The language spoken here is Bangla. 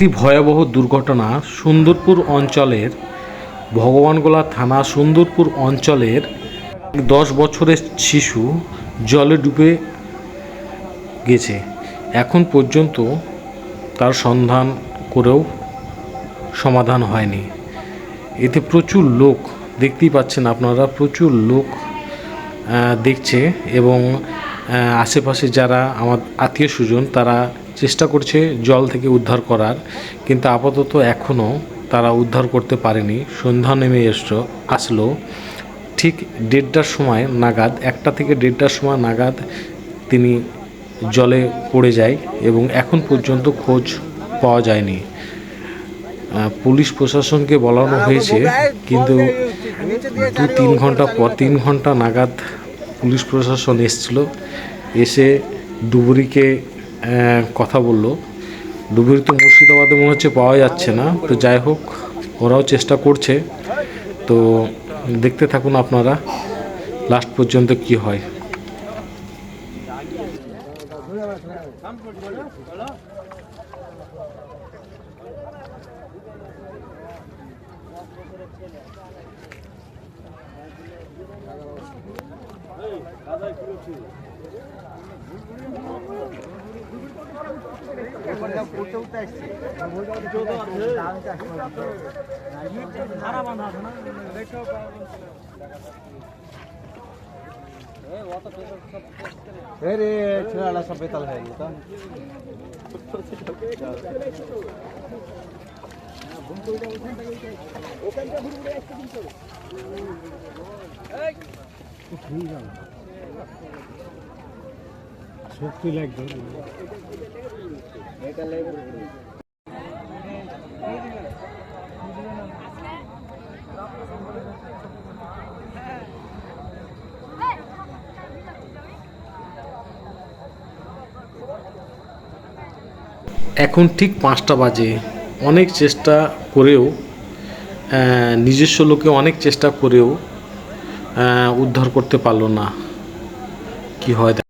একটি ভয়াবহ দুর্ঘটনা সুন্দরপুর অঞ্চলের ভগবানগোলা থানা সুন্দরপুর অঞ্চলের 10 বছরের শিশু জলে ডুবে গেছে। এখন পর্যন্ত তার সন্ধান করেও সমাধান হয়নি। এতে প্রচুর লোক, দেখতেই পাচ্ছেন আপনারা, প্রচুর লোক দেখছে এবং আশেপাশে যারা আমার আত্মীয় স্বজন তারা চেষ্টা করছে জল থেকে উদ্ধার করার, কিন্তু আপাতত এখনও তারা উদ্ধার করতে পারেনি। সন্ধ্যা নেমে আসলো ঠিক 1:30টার সময় নাগাদ, 1টা থেকে 1:30টার সময় নাগাদ তিনি জলে পড়ে যায় এবং এখন পর্যন্ত খোঁজ পাওয়া যায়নি। পুলিশ প্রশাসনকে বলানো হয়েছে, কিন্তু 2-3 ঘন্টা পর 3 ঘন্টা নাগাদ পুলিশ প্রশাসন এসেছিল, এসে ডুবুরিকে কথা বলল। ডুবুরি তো মুর্শিদাবাদে মনে হচ্ছে পাওয়া যাচ্ছে না, তো যাই হোক ওরাও চেষ্টা করছে। তো দেখতে থাকুন আপনারা লাস্ট পর্যন্ত কি হয়। ছেলেটা সব বেতাল হয়ে গেল। শক্তি লাগবে। এখন ঠিক 5টা বাজে। অনেক চেষ্টা করেও, নিজস্ব লোকে অনেক চেষ্টা করেও উদ্ধার করতে পারলো না। কি হয়।